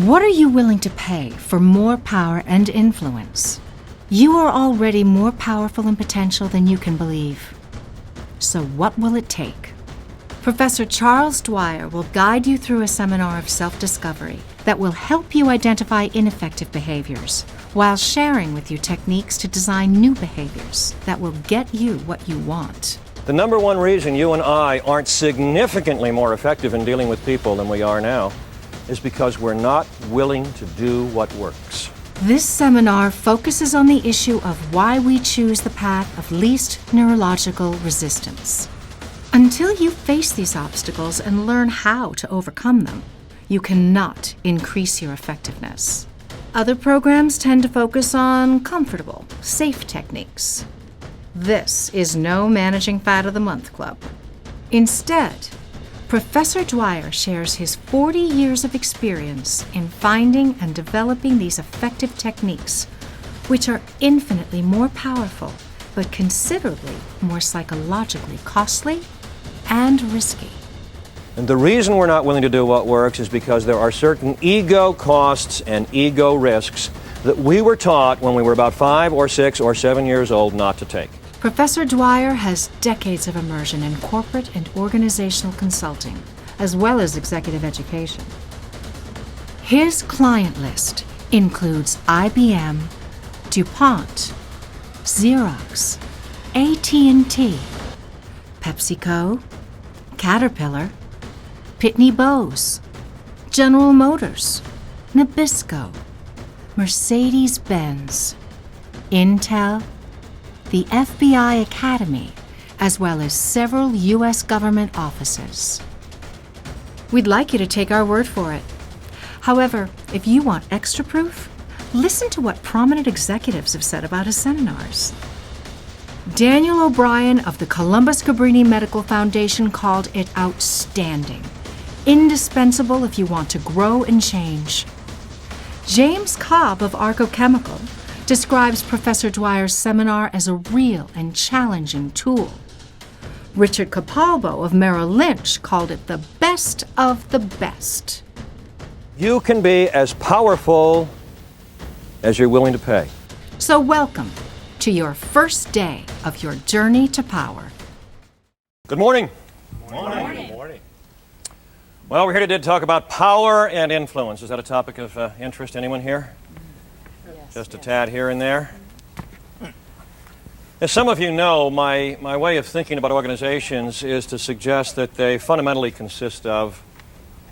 What are you willing to pay for more power and influence? You are already more powerful in potential than you can believe. So what will it take? Professor Charles Dwyer will guide you through a seminar of self-discovery that will help you identify ineffective behaviors while sharing with you techniques to design new behaviors that will get you what you want. The number one reason you and I aren't significantly more effective in dealing with people than we are now is because we're not willing to do what works. This seminar focuses on the issue of why we choose the path of least neurological resistance. Until you face these obstacles and learn how to overcome them, you cannot increase your effectiveness. Other programs tend to focus on comfortable, safe techniques. This is no Managing Fat of the Month club. Instead, Professor Dwyer shares his 40 years of experience in finding and developing these effective techniques, which are infinitely more powerful, but considerably more psychologically costly and risky. And the reason we're not willing to do what works is because there are certain ego costs and ego risks that we were taught when we were about 5 or 6 or 7 years old not to take. Professor Dwyer has decades of immersion in corporate and organizational consulting, as well as executive education. His client list includes IBM, DuPont, Xerox, AT&T, PepsiCo, Caterpillar, Pitney Bowes, General Motors, Nabisco, Mercedes-Benz, Intel, the FBI Academy, as well as several U.S. government offices. We'd like you to take our word for it. However, if you want extra proof, listen to what prominent executives have said about his seminars. Daniel O'Brien of the Columbus Cabrini Medical Foundation called it outstanding, indispensable if you want to grow and change. James Cobb of Arco Chemical describes Professor Dwyer's seminar as a real and challenging tool. Richard Capalbo of Merrill Lynch called it the best of the best. You can be as powerful as you're willing to pay. So welcome to your first day of your journey to power. Good morning. Good morning. Good morning. Well, we're here today to talk about power and influence. Is that a topic of interest? Anyone here? Yes, Just a tad here and there. As some of you know, my way of thinking about organizations is to suggest that they fundamentally consist of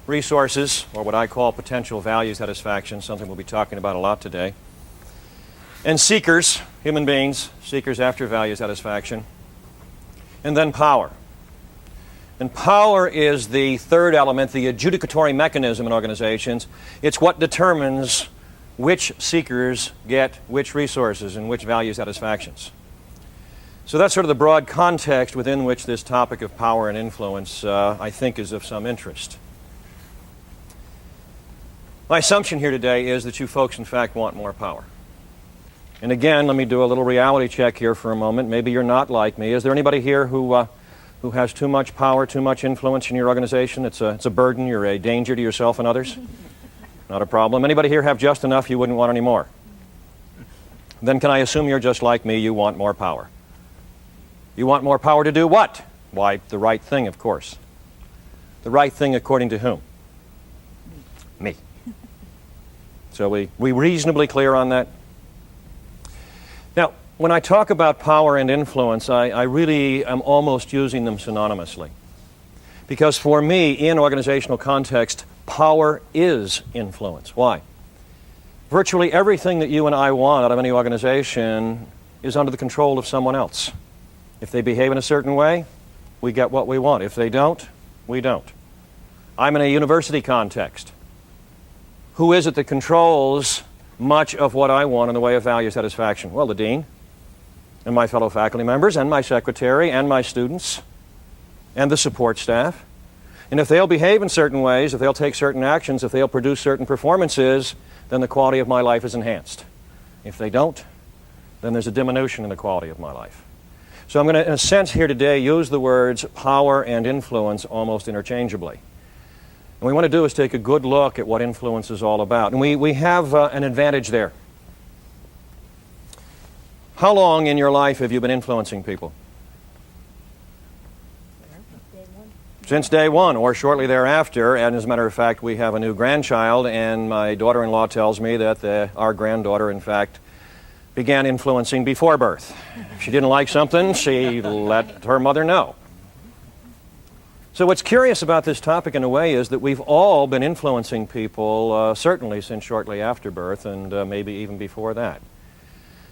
resources, or what I call potential value satisfaction, something we'll be talking about a lot today, and seekers, human beings, seekers after value satisfaction, and then power. And power is the third element, the adjudicatory mechanism in organizations. It's what determines which seekers get which resources and which value satisfactions. So that's sort of the broad context within which this topic of power and influence, I think, is of some interest. My assumption here today is that you folks, in fact, want more power. And again, let me do a little reality check here for a moment. Maybe you're not like me. Is there anybody here who has too much power, too much influence in your organization? It's a burden. You're a danger to yourself and others? Not a problem. Anybody here have just enough you wouldn't want any more? Then can I assume you're just like me, you want more power? You want more power to do what? Why, the right thing, of course. The right thing according to whom? Me. So we reasonably clear on that? Now, when I talk about power and influence, I really am almost using them synonymously. Because for me, in organizational context, power is influence. Why? Virtually everything that you and I want out of any organization is under the control of someone else. If they behave in a certain way, we get what we want. If they don't, we don't. I'm in a university context. Who is it that controls much of what I want in the way of value satisfaction? Well, the dean, and my fellow faculty members, and my secretary, and my students, and the support staff. And if they'll behave in certain ways, if they'll take certain actions, if they'll produce certain performances, then the quality of my life is enhanced. If they don't, then there's a diminution in the quality of my life. So I'm going to, in a sense here today, use the words power and influence almost interchangeably. And we want to do is take a good look at what influence is all about. And we have an advantage there. How long in your life have you been influencing people? Since day one, or shortly thereafter. And as a matter of fact, we have a new grandchild, and my daughter-in-law tells me that our granddaughter, in fact, began influencing before birth. If she didn't like something, she let her mother know. So what's curious about this topic in a way is that we've all been influencing people, certainly since shortly after birth, and maybe even before that.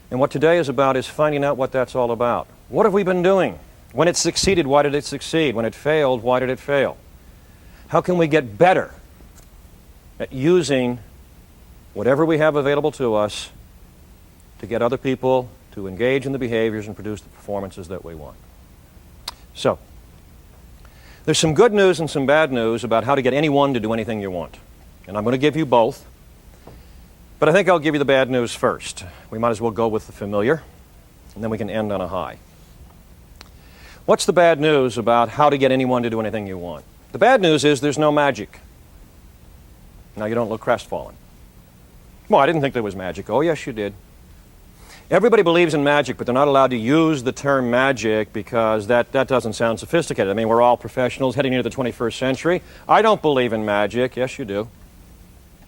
And what today is about is finding out what that's all about. What have we been doing? When it succeeded, why did it succeed? When it failed, why did it fail? How can we get better at using whatever we have available to us to get other people to engage in the behaviors and produce the performances that we want? So, there's some good news and some bad news about how to get anyone to do anything you want. And I'm going to give you both. But I think I'll give you the bad news first. We might as well go with the familiar, and then we can end on a high. What's the bad news about how to get anyone to do anything you want? The bad news is there's no magic. Now, you don't look crestfallen. Well, I didn't think there was magic. Oh, yes, you did. Everybody believes in magic, but they're not allowed to use the term magic because that doesn't sound sophisticated. I mean, we're all professionals heading into the 21st century. I don't believe in magic. Yes, you do.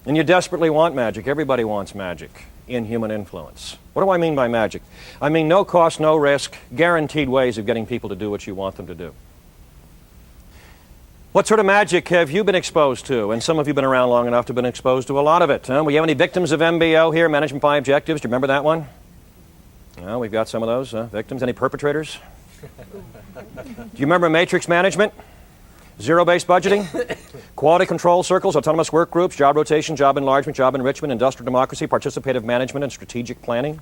And you desperately want magic. Everybody wants magic in human influence. What do I mean by magic? I mean no cost, no risk, guaranteed ways of getting people to do what you want them to do. What sort of magic have you been exposed to? And some of you have been around long enough to have been exposed to a lot of it. We have any victims of MBO here, Management by Objectives? Do you remember that one? No, we've got some of those victims. Any perpetrators? Do you remember matrix management? Zero-based budgeting? Quality control circles, autonomous work groups, job rotation, job enlargement, job enrichment, industrial democracy, participative management, and strategic planning?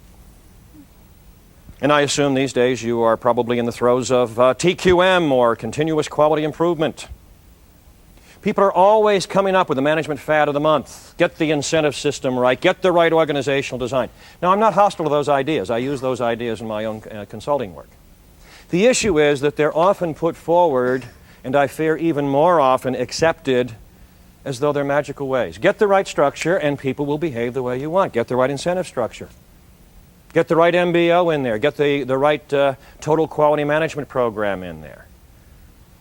And I assume these days you are probably in the throes of TQM, or continuous quality improvement. People are always coming up with the management fad of the month. Get the incentive system right. Get the right organizational design. Now, I'm not hostile to those ideas. I use those ideas in my own consulting work. The issue is that they're often put forward, and I fear even more often accepted, as though they're magical ways. Get the right structure and people will behave the way you want. Get the right incentive structure. Get the right MBO in there. Get the right total quality management program in there.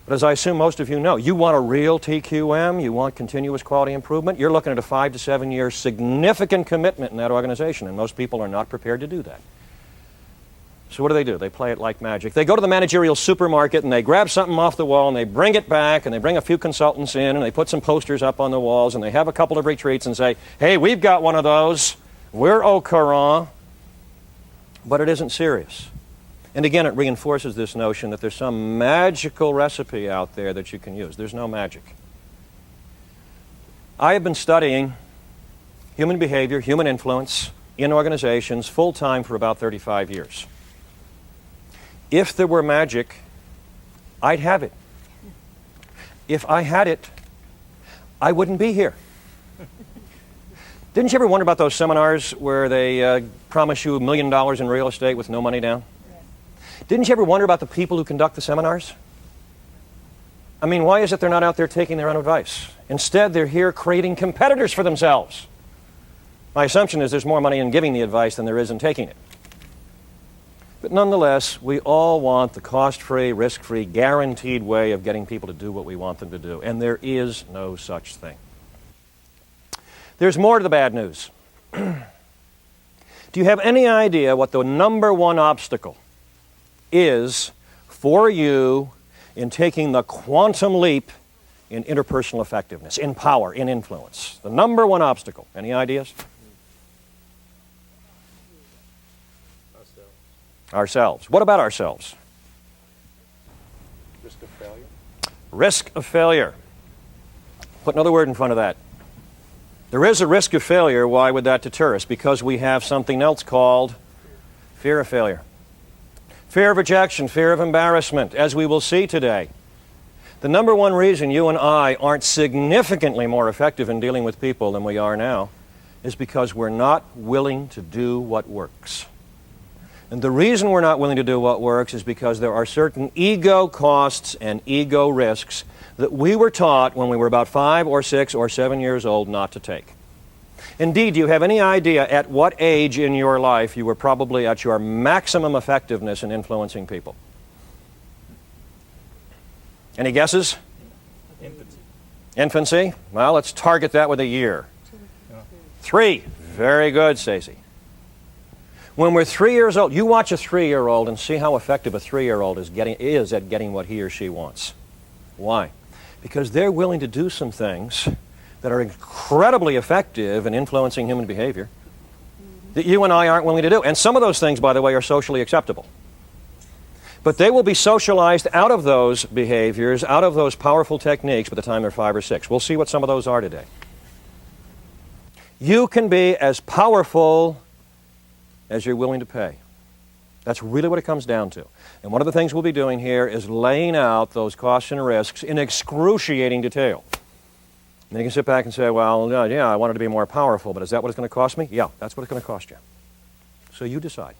But as I assume most of you know, you want a real TQM, you want continuous quality improvement, you're looking at a 5 to 7 year significant commitment in that organization, and most people are not prepared to do that. So what do? They play it like magic. They go to the managerial supermarket and they grab something off the wall and they bring it back and they bring a few consultants in and they put some posters up on the walls and they have a couple of retreats and say, hey, we've got one of those. We're au courant. But it isn't serious. And again, it reinforces this notion that there's some magical recipe out there that you can use. There's no magic. I have been studying human behavior, human influence in organizations full-time for about 35 years. If there were magic, I'd have it. If I had it, I wouldn't be here. Didn't you ever wonder about those seminars where they promise you $1 million in real estate with no money down? Yes. Didn't you ever wonder about the people who conduct the seminars? I mean, why is it they're not out there taking their own advice? Instead, they're here creating competitors for themselves. My assumption is there's more money in giving the advice than there is in taking it. But nonetheless, we all want the cost-free, risk-free, guaranteed way of getting people to do what we want them to do. And there is no such thing. There's more to the bad news. Do you have any idea what the number one obstacle is for you in taking the quantum leap in interpersonal effectiveness, in power, in influence? The number one obstacle. Any ideas? Ourselves. What about ourselves? Risk of failure. Risk of failure. Put another word in front of that. There is a risk of failure. Why would that deter us? Because we have something else called fear of failure. Fear of rejection, fear of embarrassment, as we will see today. The number one reason you and I aren't significantly more effective in dealing with people than we are now is because we're not willing to do what works. And the reason we're not willing to do what works is because there are certain ego costs and ego risks that we were taught when we were about 5 or 6 or 7 years old not to take. Indeed, do you have any idea at what age in your life you were probably at your maximum effectiveness in influencing people? Any guesses? Infancy. Infancy? Well, let's target that with a year. 3. Very good, Stacey. When we're 3 years old, you watch a 3-year-old and see how effective a 3-year-old is at getting what he or she wants. Why? Because they're willing to do some things that are incredibly effective in influencing human behavior that you and I aren't willing to do. And some of those things, by the way, are socially acceptable. But they will be socialized out of those behaviors, out of those powerful techniques by the time they're 5 or 6. We'll see what some of those are today. You can be as powerful as you're willing to pay. That's really what it comes down to. And one of the things we'll be doing here is laying out those costs and risks in excruciating detail. And you can sit back and say, well, yeah, I wanted to be more powerful, but is that what it's going to cost me? Yeah, that's what it's going to cost you. So you decide.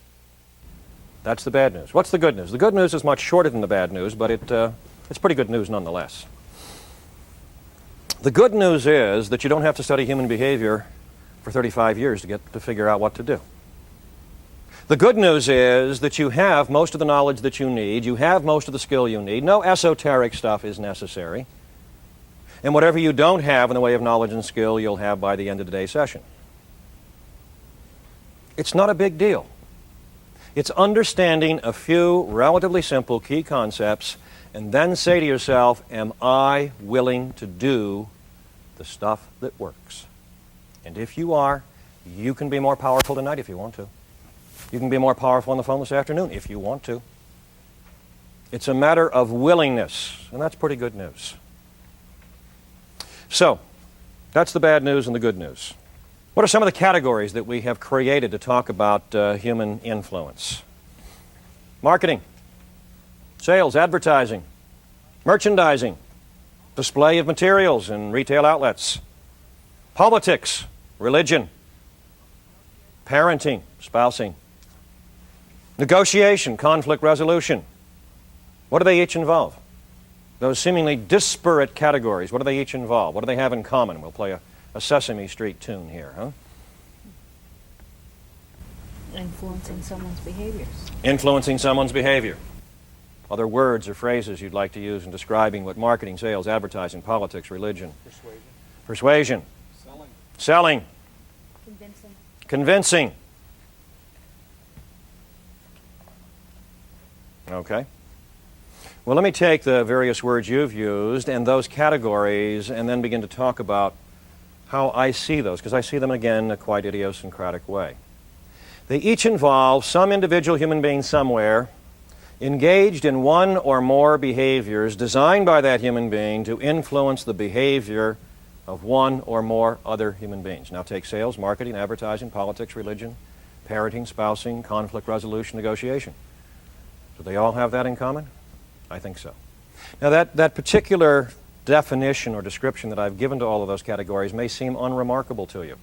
That's the bad news. What's the good news? The good news is much shorter than the bad news, but it's pretty good news nonetheless. The good news is that you don't have to study human behavior for 35 years to figure out what to do. The good news is that you have most of the knowledge that you need. You have most of the skill you need. No esoteric stuff is necessary. And whatever you don't have in the way of knowledge and skill, you'll have by the end of today's session. It's not a big deal. It's understanding a few relatively simple key concepts and then say to yourself, am I willing to do the stuff that works? And if you are, you can be more powerful tonight if you want to. You can be more powerful on the phone this afternoon if you want to. It's a matter of willingness, and that's pretty good news. So, that's the bad news and the good news. What are some of the categories that we have created to talk about human influence? Marketing, sales, advertising, merchandising, display of materials in retail outlets, politics, religion, parenting, spousing, negotiation, conflict resolution. What do they each involve? Those seemingly disparate categories, what do they each involve? What do they have in common? We'll play a Sesame Street tune here, huh? Influencing someone's behaviors. Influencing someone's behavior. Other words or phrases you'd like to use in describing what marketing, sales, advertising, politics, religion. Persuasion. Selling. Convincing. Okay. Well, let me take the various words you've used and those categories and then begin to talk about how I see those, because I see them again in a quite idiosyncratic way. They each involve some individual human being somewhere engaged in one or more behaviors designed by that human being to influence the behavior of one or more other human beings. Now take sales, marketing, advertising, politics, religion, parenting, spousing, conflict resolution, negotiation. Do they all have that in common? I think so. Now that particular definition or description that I've given to all of those categories may seem unremarkable to you,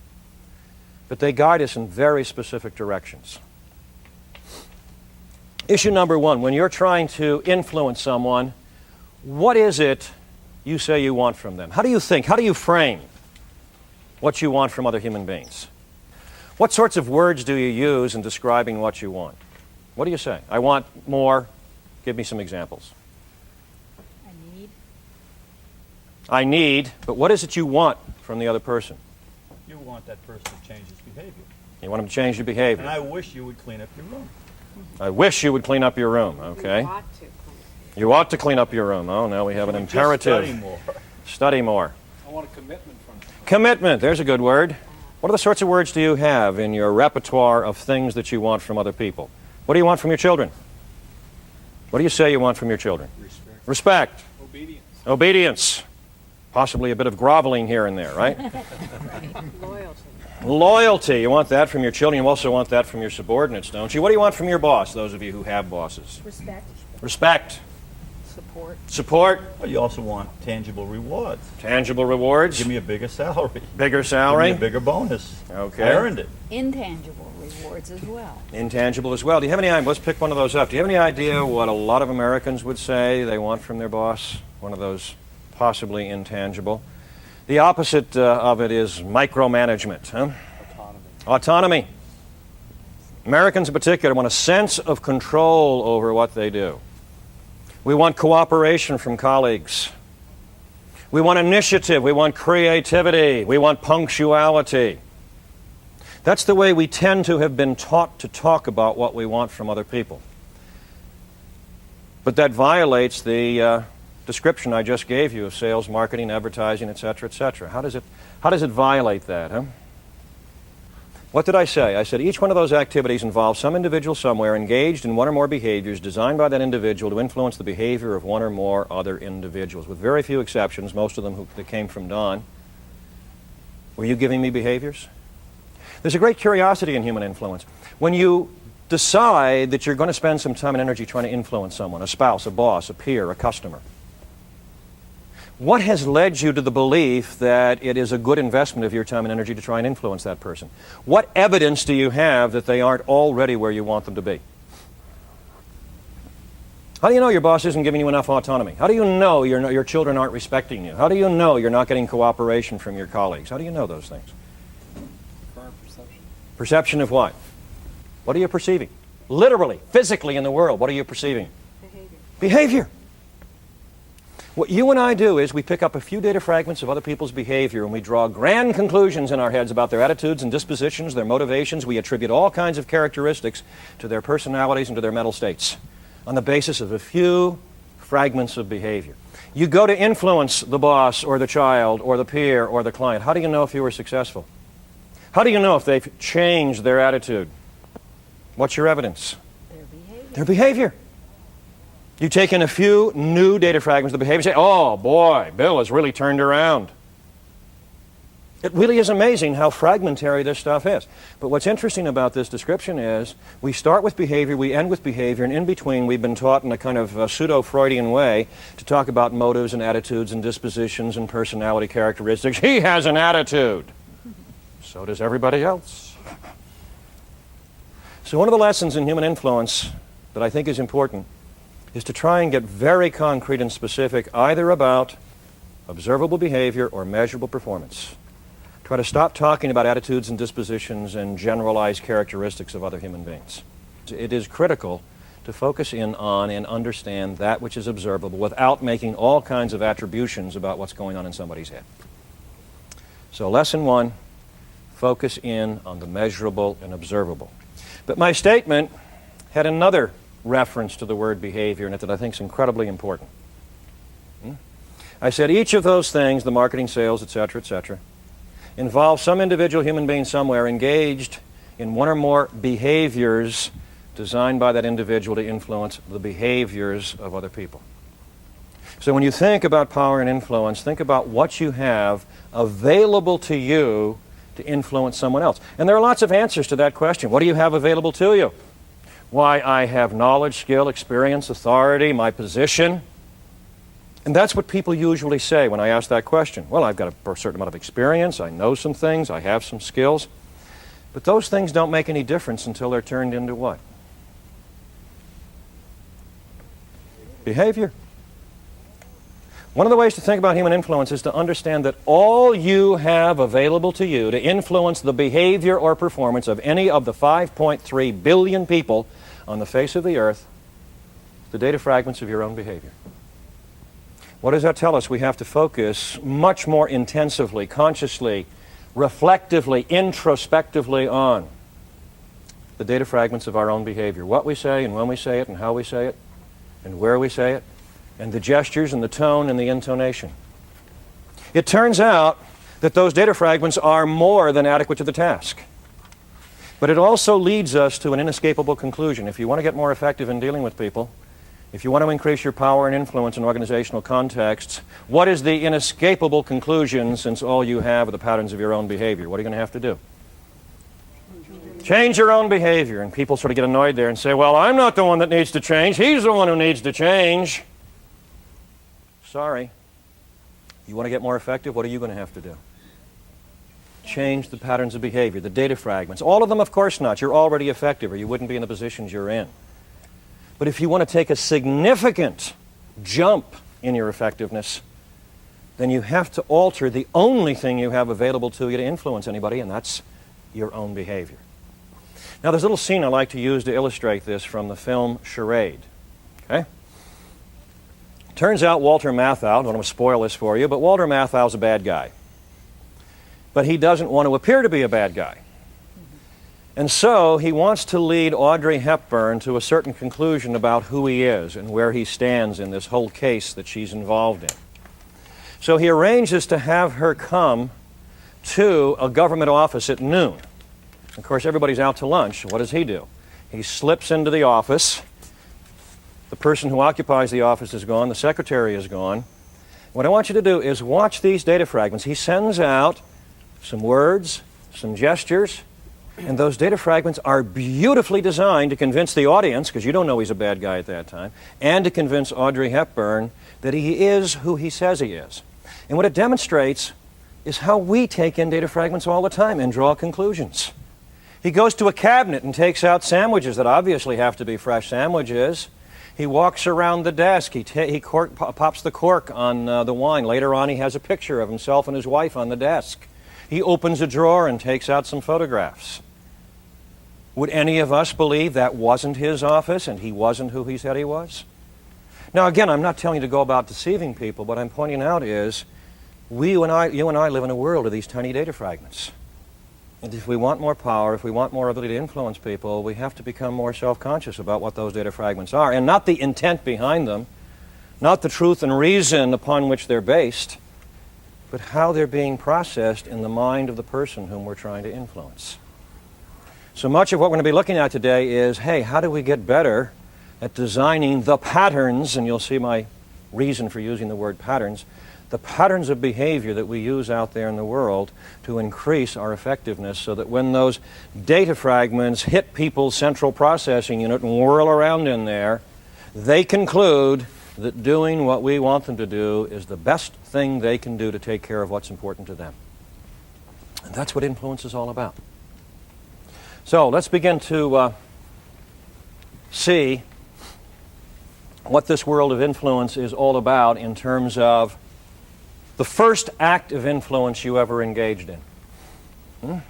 but they guide us in very specific directions. Issue number one, when you're trying to influence someone, what is it you say you want from them? How do you think? How do you frame what you want from other human beings? What sorts of words do you use in describing what you want? What do you say? I want more. Give me some examples. I need, but what is it you want from the other person? You want that person to change his behavior. You want him to change your behavior. And I wish you would clean up your room. I wish you would clean up your room, okay? You ought to clean up your room. Oh, now we have an imperative. Study more. Study more. I want a commitment from you. Commitment, there's a good word. What are the sorts of words do you have in your repertoire of things that you want from other people? What do you want from your children? What do you say you want from your children? Respect. Respect. Obedience. Obedience. Possibly a bit of groveling here and there, right? Loyalty. Loyalty. You want that from your children. You also want that from your subordinates, don't you? What do you want from your boss, those of you who have bosses? Respect. Respect. Support. Support, Well, you also want tangible rewards. tangible rewards, Give me a bigger salary. bigger Give salary, me a bigger bonus. Okay. I earned it. Intangible rewards as well. intangible as well. Do you have any idea? Let's pick one of those up. Do you have any idea what a lot of Americans would say they want from their boss? One of those possibly intangible. The opposite of it is micromanagement. Huh? Autonomy. Americans in particular want a sense of control over what they do. We want cooperation from colleagues. We want initiative. We want creativity. We want punctuality. That's the way we tend to have been taught to talk about what we want from other people. But that violates the description I just gave you of sales, marketing, advertising, etc., etc. How does it violate that, huh? What did I say? I said each one of those activities involves some individual somewhere engaged in one or more behaviors designed by that individual to influence the behavior of one or more other individuals, with very few exceptions, most of them that came from Don. Were you giving me behaviors? There's a great curiosity in human influence. When you decide that you're going to spend some time and energy trying to influence someone, a spouse, a boss, a peer, a customer, what has led you to the belief that it is a good investment of your time and energy to try and influence that person? What evidence do you have that they aren't already where you want them to be? How do you know your boss isn't giving you enough autonomy? How do you know your children aren't respecting you? How do you know you're not getting cooperation from your colleagues? How do you know those things? Perception of what? What are you perceiving? Literally, physically in the world, what are you perceiving? Behavior. What you and I do is we pick up a few data fragments of other people's behavior and we draw grand conclusions in our heads about their attitudes and dispositions, their motivations. We attribute all kinds of characteristics to their personalities and to their mental states on the basis of a few fragments of behavior. You go to influence the boss or the child or the peer or the client. How do you know if you were successful? How do you know if they've changed their attitude? What's your evidence? Their behavior. Their behavior. You take in a few new data fragments of the behavior and say, oh boy, Bill has really turned around. It really is amazing how fragmentary this stuff is. But what's interesting about this description is we start with behavior, we end with behavior, and in between we've been taught in a kind of pseudo-Freudian way to talk about motives and attitudes and dispositions and personality characteristics. He has an attitude. So does everybody else. So one of the lessons in human influence that I think is important is to try and get very concrete and specific either about observable behavior or measurable performance. Try to stop talking about attitudes and dispositions and generalized characteristics of other human beings. It is critical to focus in on and understand that which is observable without making all kinds of attributions about what's going on in somebody's head. So lesson one, focus in on the measurable and observable. But my statement had another reference to the word behavior in it that I think is incredibly important. I said each of those things, the marketing, sales, etc., involve some individual human being somewhere engaged in one or more behaviors designed by that individual to influence the behaviors of other people. So when you think about power and influence, think about what you have available to you to influence someone else. And there are lots of answers to that question. What do you have available to you? Why, I have knowledge, skill, experience, authority, my position. And that's what people usually say when I ask that question. Well, I've got a certain amount of experience, I know some things, I have some skills. But those things don't make any difference until they're turned into what? Behavior. One of the ways to think about human influence is to understand that all you have available to you to influence the behavior or performance of any of the 5.3 billion people on the face of the earth, the data fragments of your own behavior. What does that tell us? We have to focus much more intensively, consciously, reflectively, introspectively on the data fragments of our own behavior. What we say and when we say it and how we say it and where we say it and the gestures and the tone and the intonation. It turns out that those data fragments are more than adequate to the task. But it also leads us to an inescapable conclusion. If you want to get more effective in dealing with people, if you want to increase your power and influence in organizational contexts, what is the inescapable conclusion since all you have are the patterns of your own behavior? What are you going to have to do? Change your own behavior. And people sort of get annoyed there and say, well, I'm not the one that needs to change. He's the one who needs to change. sorry. You want to get more effective? What are you going to have to do? Change the patterns of behavior, the data fragments. All of them, of course not. You're already effective, or you wouldn't be in the positions you're in. But if you want to take a significant jump in your effectiveness, then you have to alter the only thing you have available to you to influence anybody, and that's your own behavior. Now, there's a little scene I like to use to illustrate this from the film Charade. Okay? Turns out Walter Matthau, I don't want to spoil this for you, but Walter Matthau's a bad guy. But he doesn't want to appear to be a bad guy. And so he wants to lead Audrey Hepburn to a certain conclusion about who he is and where he stands in this whole case that she's involved in. So he arranges to have her come to a government office at noon. Of course, everybody's out to lunch. What does he do? He slips into the office. The person who occupies the office is gone. The secretary is gone. What I want you to do is watch these data fragments. He sends out some words, some gestures, and those data fragments are beautifully designed to convince the audience, because you don't know he's a bad guy at that time, and to convince Audrey Hepburn that he is who he says he is. And what it demonstrates is how we take in data fragments all the time and draw conclusions. He goes to a cabinet and takes out sandwiches that obviously have to be fresh sandwiches. He walks around the desk. He pops the cork on the wine. Later on, he has a picture of himself and his wife on the desk. He opens a drawer and takes out some photographs. Would any of us believe that wasn't his office and he wasn't who he said he was? Now, again, I'm not telling you to go about deceiving people. What I'm pointing out is you and I live in a world of these tiny data fragments. And if we want more power, if we want more ability to influence people, we have to become more self-conscious about what those data fragments are, and not the intent behind them, not the truth and reason upon which they're based, but how they're being processed in the mind of the person whom we're trying to influence. So much of what we're going to be looking at today is, hey, how do we get better at designing the patterns, and you'll see my reason for using the word patterns, the patterns of behavior that we use out there in the world to increase our effectiveness so that when those data fragments hit people's central processing unit and whirl around in there, they conclude that doing what we want them to do is the best thing they can do to take care of what's important to them. And that's what influence is all about. So let's begin to see what this world of influence is all about in terms of the first act of influence you ever engaged in. I'm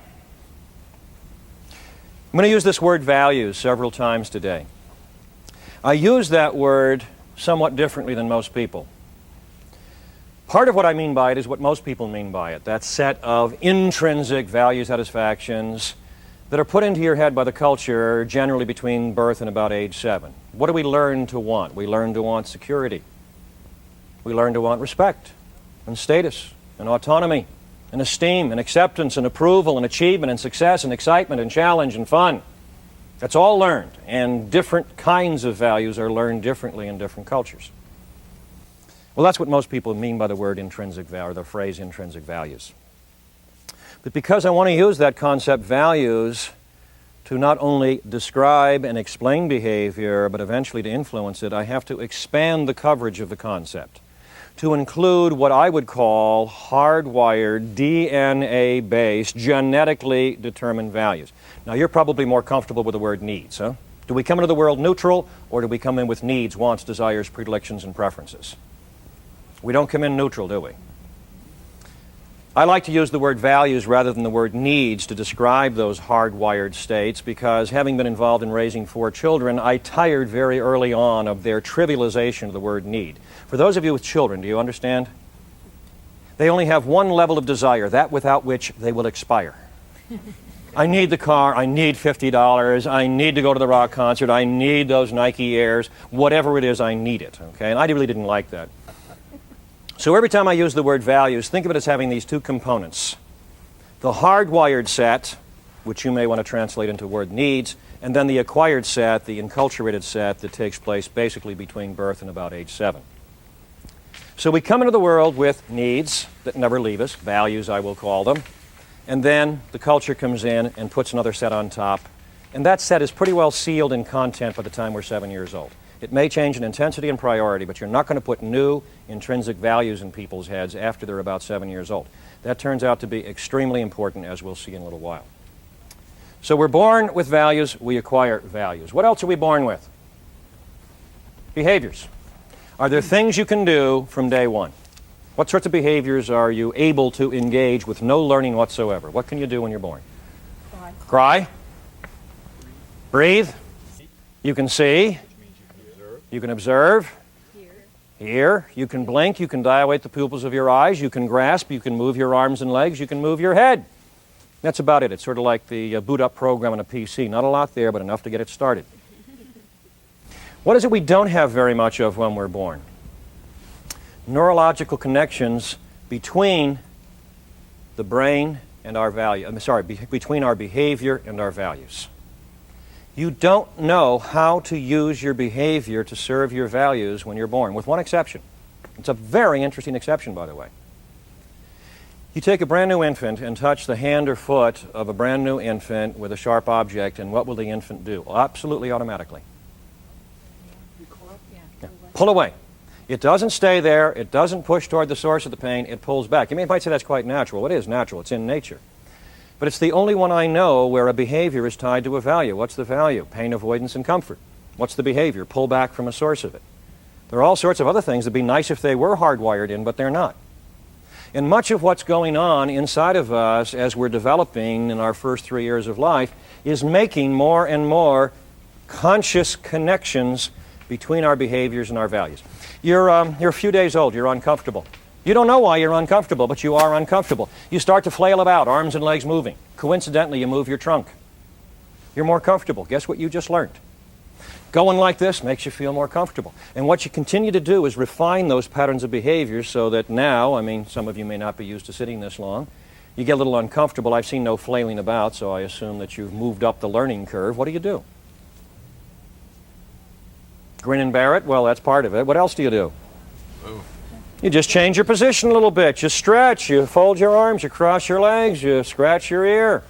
going to use this word values several times today. I use that word somewhat differently than most people. Part of what I mean by it is what most people mean by it, that set of intrinsic value satisfactions that are put into your head by the culture generally between birth and about age 7. What do we learn to want? We learn to want security. We learn to want respect and status and autonomy and esteem and acceptance and approval and achievement and success and excitement and challenge and fun. That's all learned, and different kinds of values are learned differently in different cultures. Well, that's what most people mean by the word intrinsic value, or the phrase intrinsic values. But because I want to use that concept values to not only describe and explain behavior, but eventually to influence it, I have to expand the coverage of the concept to include what I would call hardwired, DNA-based, genetically determined values. Now, you're probably more comfortable with the word needs, huh? Do we come into the world neutral, or do we come in with needs, wants, desires, predilections, and preferences? We don't come in neutral, do we? I like to use the word values rather than the word needs to describe those hardwired states because, having been involved in raising 4 children, I tired very early on of their trivialization of the word need. For those of you with children, do you understand? They only have one level of desire, that without which they will expire. I need the car, I need $50, I need to go to the rock concert, I need those Nike Airs, whatever it is, I need it. Okay? And I really didn't like that. So every time I use the word values, think of it as having these 2 components. The hardwired set, which you may want to translate into the word needs, and then the acquired set, the enculturated set that takes place basically between birth and about age 7. So we come into the world with needs that never leave us, values I will call them, and then the culture comes in and puts another set on top, and that set is pretty well sealed in content by the time we're 7 years old. It may change in intensity and priority, but you're not going to put new intrinsic values in people's heads after they're about 7 years old. That turns out to be extremely important, as we'll see in a little while. So we're born with values, we acquire values. What else are we born with? Behaviors. Are there things you can do from day one? What sorts of behaviors are you able to engage with no learning whatsoever? What can you do when you're born? Cry. Breathe. You can see. You can observe. Hear. You can blink. You can dilate the pupils of your eyes. You can grasp. You can move your arms and legs. You can move your head. That's about it. It's sort of like the boot up program on a PC. Not a lot there, but enough to get it started. What is it we don't have very much of when we're born? Neurological connections between the brain and our value. Between our behavior and our values. You don't know how to use your behavior to serve your values when you're born, with one exception. It's a very interesting exception, by the way. You take a brand new infant and touch the hand or foot of a brand new infant with a sharp object, and what will the infant do? Absolutely automatically. Yeah. Pull away. It doesn't stay there. It doesn't push toward the source of the pain. It pulls back. You might say that's quite natural. It is natural. It's in nature. But it's the only one I know where a behavior is tied to a value. What's the value? Pain avoidance and comfort. What's the behavior? Pull back from a source of it. There are all sorts of other things that'd be nice if they were hardwired in, but they're not. And much of what's going on inside of us as we're developing in our first 3 years of life is making more and more conscious connections between our behaviors and our values. You're a few days old. You're uncomfortable. You don't know why you're uncomfortable, but you are uncomfortable. You start to flail about, arms and legs moving. Coincidentally, you move your trunk. You're more comfortable. Guess what you just learned? Going like this makes you feel more comfortable. And what you continue to do is refine those patterns of behavior so that now, some of you may not be used to sitting this long, you get a little uncomfortable. I've seen no flailing about, so I assume that you've moved up the learning curve. What do? Grin and bear it? Well, that's part of it. What else do you do? Move. You just change your position a little bit. You stretch, you fold your arms, you cross your legs, you scratch your ear.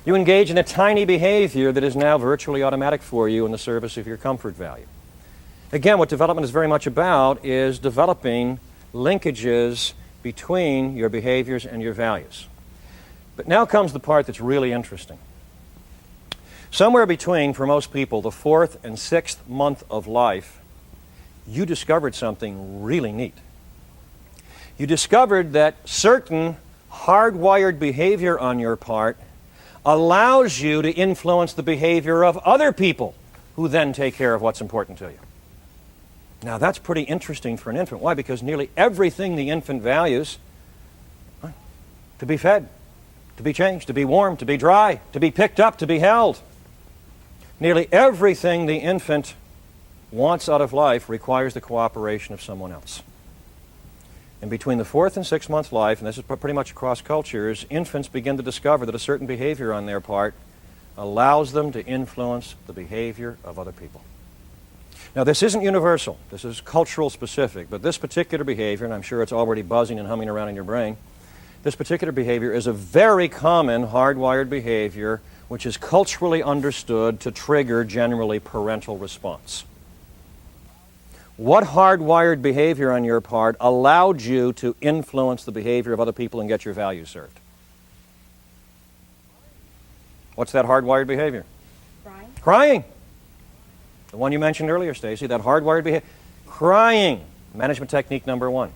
You engage in a tiny behavior that is now virtually automatic for you in the service of your comfort value. Again, what development is very much about is developing linkages between your behaviors and your values. But now comes the part that's really interesting. Somewhere between, for most people, the 4th and 6th month of life, you discovered something really neat. You discovered that certain hardwired behavior on your part allows you to influence the behavior of other people who then take care of what's important to you. Now, that's pretty interesting for an infant. Why? Because nearly everything the infant values, to be fed, to be changed, to be warm, to be dry, to be picked up, to be held. Nearly everything the infant wants out of life requires the cooperation of someone else. And between the 4th and 6th month life, and this is pretty much across cultures, infants begin to discover that a certain behavior on their part allows them to influence the behavior of other people. Now, this isn't universal. This is cultural specific, but this particular behavior, and I'm sure it's already buzzing and humming around in your brain, this particular behavior is a very common hardwired behavior which is culturally understood to trigger generally parental response. What hardwired behavior on your part allowed you to influence the behavior of other people and get your values served? What's that hardwired behavior? Crying. Crying. The one you mentioned earlier, Stacy, that hardwired behavior. Crying. Management technique number 1.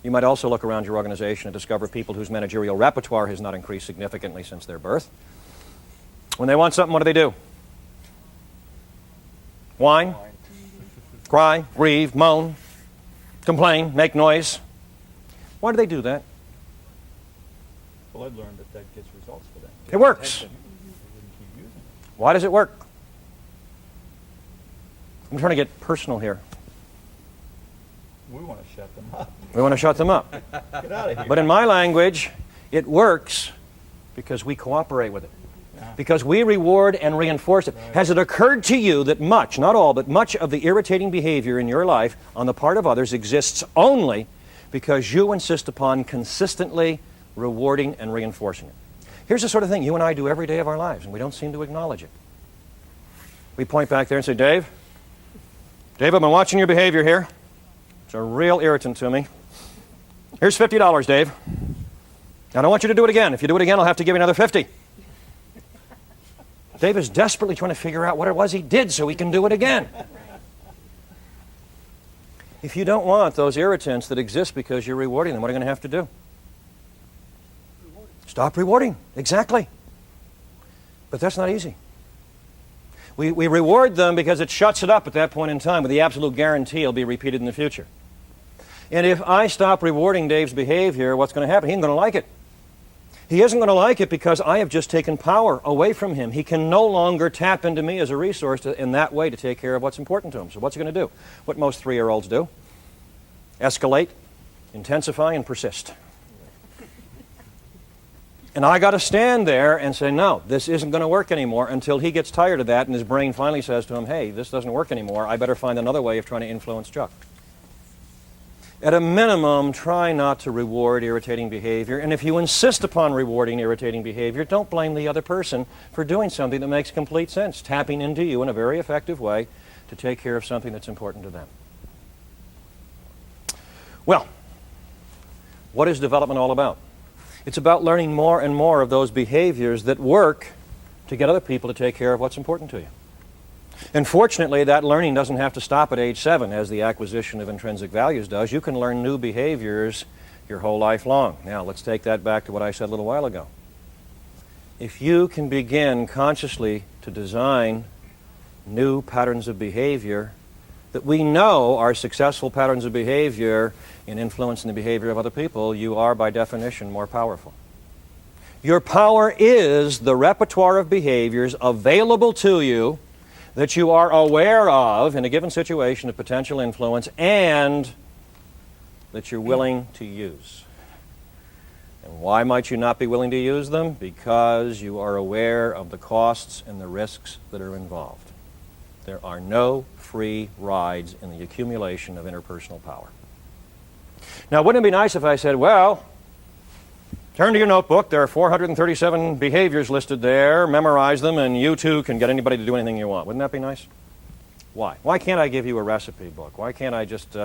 You might also look around your organization and discover people whose managerial repertoire has not increased significantly since their birth. When they want something, what do? Whine, cry, grieve, moan, complain, make noise. Why do they do that? Well, I've learned that gets results for them. It works. They wouldn't keep using it. Why does it work? I'm trying to get personal here. We want to shut them up. We want to shut them up. Get out of here. But in my language, it works because we cooperate with it. Because we reward and reinforce it. Has it occurred to you that much, not all, but much of the irritating behavior in your life on the part of others exists only because you insist upon consistently rewarding and reinforcing it? Here's the sort of thing you and I do every day of our lives, and we don't seem to acknowledge it. We point back there and say, Dave, Dave, I've been watching your behavior here. It's a real irritant to me. Here's $50, Dave. I don't want you to do it again. If you do it again, I'll have to give you another 50. Dave is desperately trying to figure out what it was he did so he can do it again. If you don't want those irritants that exist because you're rewarding them, what are you going to have to do? Stop rewarding. Exactly. But that's not easy. We reward them because it shuts it up at that point in time with the absolute guarantee it'll be repeated in the future. And if I stop rewarding Dave's behavior, what's going to happen? He ain't going to like it. He isn't going to like it because I have just taken power away from him. He can no longer tap into me as a resource in that way to take care of what's important to him. So what's he going to do? What most 3-year-olds do. Escalate, intensify, and persist. And I got to stand there and say, no, this isn't going to work anymore until he gets tired of that and his brain finally says to him, hey, this doesn't work anymore. I better find another way of trying to influence Chuck. At a minimum, try not to reward irritating behavior. And if you insist upon rewarding irritating behavior, don't blame the other person for doing something that makes complete sense, tapping into you in a very effective way to take care of something that's important to them. Well, what is development all about? It's about learning more and more of those behaviors that work to get other people to take care of what's important to you. And fortunately, that learning doesn't have to stop at age 7, as the acquisition of intrinsic values does. You can learn new behaviors your whole life long. Now, let's take that back to what I said a little while ago. If you can begin consciously to design new patterns of behavior that we know are successful patterns of behavior in influencing the behavior of other people, you are, by definition, more powerful. Your power is the repertoire of behaviors available to you that you are aware of in a given situation of potential influence and that you're willing to use. And why might you not be willing to use them? Because you are aware of the costs and the risks that are involved. There are no free rides in the accumulation of interpersonal power. Now, wouldn't it be nice if I said, well, turn to your notebook, there are 437 behaviors listed there, memorize them, and you too can get anybody to do anything you want. Wouldn't that be nice? Why? Why can't I give you a recipe book? Why can't I just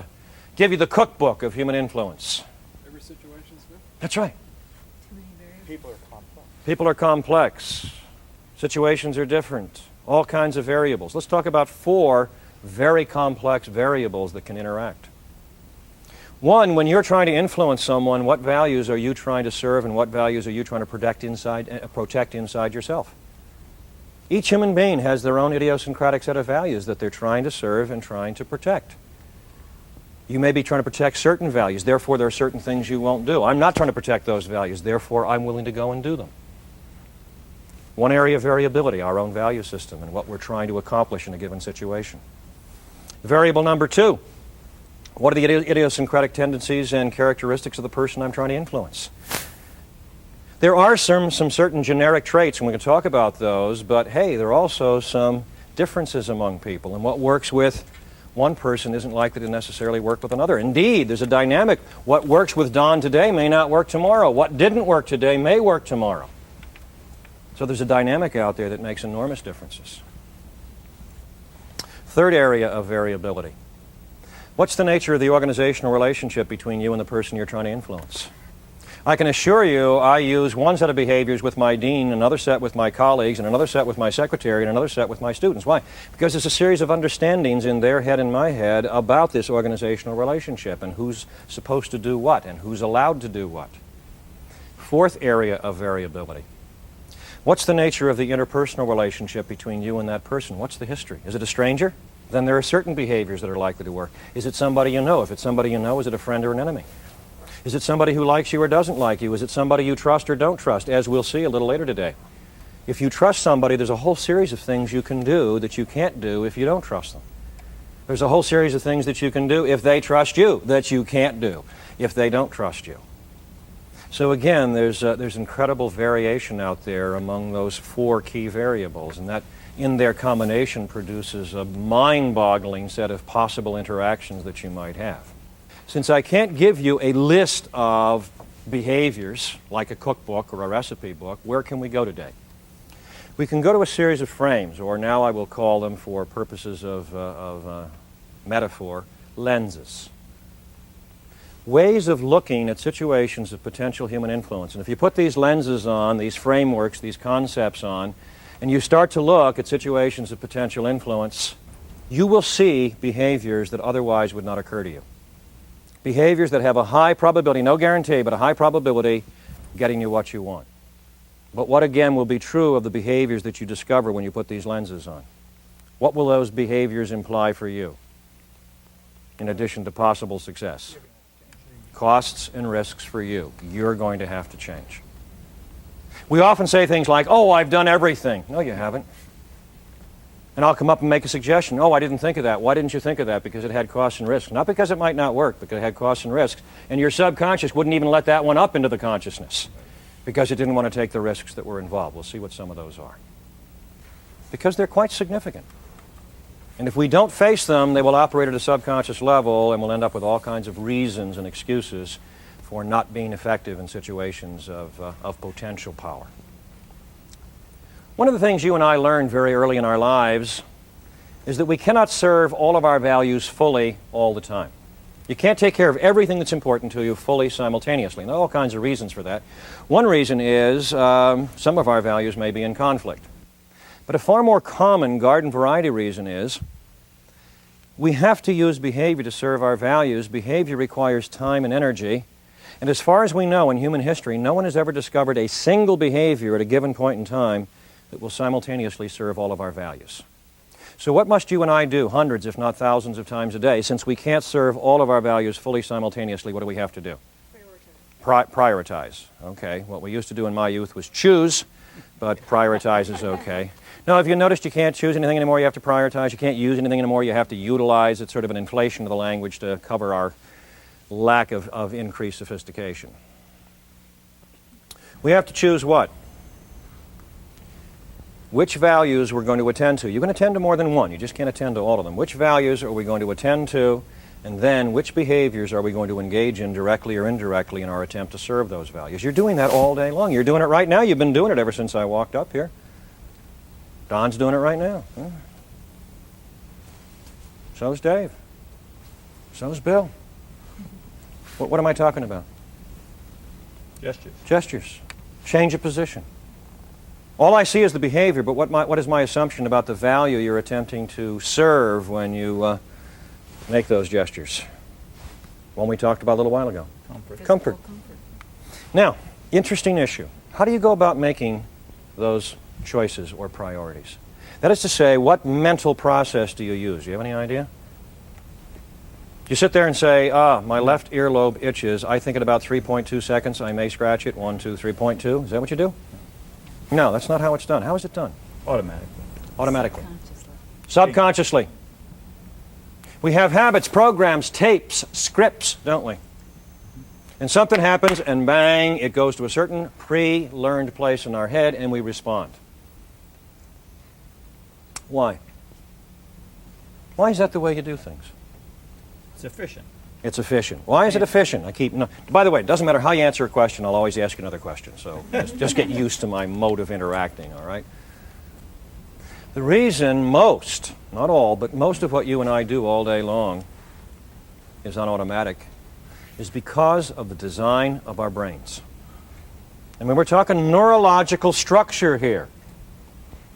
give you the cookbook of human influence? Every situation's different. That's right. People are complex. People are complex. Situations are different. All kinds of variables. Let's talk about 4 very complex variables that can interact. One, when you're trying to influence someone, what values are you trying to serve and what values are you trying to protect inside yourself? Each human being has their own idiosyncratic set of values that they're trying to serve and trying to protect. You may be trying to protect certain values, therefore there are certain things you won't do. I'm not trying to protect those values, therefore I'm willing to go and do them. One area of variability, our own value system and what we're trying to accomplish in a given situation. Variable number 2. What are the idiosyncratic tendencies and characteristics of the person I'm trying to influence? There are some certain generic traits, and we can talk about those, but hey, there are also some differences among people, and what works with one person isn't likely to necessarily work with another. Indeed, there's a dynamic. What works with Don today may not work tomorrow. What didn't work today may work tomorrow. So there's a dynamic out there that makes enormous differences. Third area of variability. What's the nature of the organizational relationship between you and the person you're trying to influence? I can assure you I use one set of behaviors with my dean, another set with my colleagues, and another set with my secretary, and another set with my students. Why? Because there's a series of understandings in their head and my head about this organizational relationship and who's supposed to do what and who's allowed to do what. Fourth area of variability. What's the nature of the interpersonal relationship between you and that person? What's the history? Is it a stranger? Then there are certain behaviors that are likely to work. Is it somebody you know? If it's somebody you know, is it a friend or an enemy? Is it somebody who likes you or doesn't like you? Is it somebody you trust or don't trust? As we'll see a little later today. If you trust somebody, there's a whole series of things you can do that you can't do if you don't trust them. There's a whole series of things that you can do if they trust you that you can't do if they don't trust you. So again, there's incredible variation out there among those 4 key variables, and that in their combination produces a mind-boggling set of possible interactions that you might have. Since I can't give you a list of behaviors like a cookbook or a recipe book, where can we go today? We can go to a series of frames, or now I will call them, for purposes of metaphor, lenses. Ways of looking at situations of potential human influence. And if you put these lenses on, these frameworks, these concepts on, and you start to look at situations of potential influence, you will see behaviors that otherwise would not occur to you. Behaviors that have a high probability, no guarantee, but a high probability of getting you what you want. But what again will be true of the behaviors that you discover when you put these lenses on? What will those behaviors imply for you, in addition to possible success? Costs and risks for you. You're going to have to change. We often say things like, oh, I've done everything. No, you haven't. And I'll come up and make a suggestion. Oh, I didn't think of that. Why didn't you think of that? Because it had costs and risks. Not because it might not work, but because it had costs and risks. And your subconscious wouldn't even let that one up into the consciousness because it didn't want to take the risks that were involved. We'll see what some of those are. Because they're quite significant. And if we don't face them, they will operate at a subconscious level and we'll end up with all kinds of reasons and excuses for not being effective in situations of potential power. One of the things you and I learned very early in our lives is that we cannot serve all of our values fully all the time. You can't take care of everything that's important to you fully simultaneously. And there are all kinds of reasons for that. One reason is some of our values may be in conflict. But a far more common garden variety reason is we have to use behavior to serve our values. Behavior requires time and energy. And as far as we know in human history, no one has ever discovered a single behavior at a given point in time that will simultaneously serve all of our values. So what must you and I do hundreds, if not thousands of times a day? Since we can't serve all of our values fully simultaneously, what do we have to do? Prioritize. Okay. What we used to do in my youth was choose, but prioritize is okay. Now, if you noticed you can't choose anything anymore, you have to prioritize. You can't use anything anymore, you have to utilize. It's sort of an inflation of the language to cover our lack of increased sophistication. We have to choose what? Which values we're going to attend to. You're going to attend to more than one. You just can't attend to all of them. Which values are we going to attend to? And then which behaviors are we going to engage in directly or indirectly in our attempt to serve those values? You're doing that all day long. You're doing it right now. You've been doing it ever since I walked up here. Don's doing it right now. So's Dave. So's Bill. What am I talking about? Gestures. Gestures. Change of position. All I see is the behavior, but what is my assumption about the value you're attempting to serve when you make those gestures? One we talked about a little while ago. Comfort. Now, interesting issue. How do you go about making those choices or priorities? That is to say, what mental process do you use? Do you have any idea? You sit there and say, my left earlobe itches. I think in about 3.2 seconds I may scratch it. 1, 2, 3.2. Is that what you do? No, that's not how it's done. How is it done? Automatically. Automatically. Subconsciously. We have habits, programs, tapes, scripts, don't we? And something happens and bang, it goes to a certain pre-learned place in our head and we respond. Why? Why is that the way you do things? It's efficient. It's efficient. Why is it efficient? By the way, it doesn't matter how you answer a question, I'll always ask you another question. So just get used to my mode of interacting, all right? The reason most, not all, but most of what you and I do all day long is on automatic is because of the design of our brains. And when we're talking neurological structure here,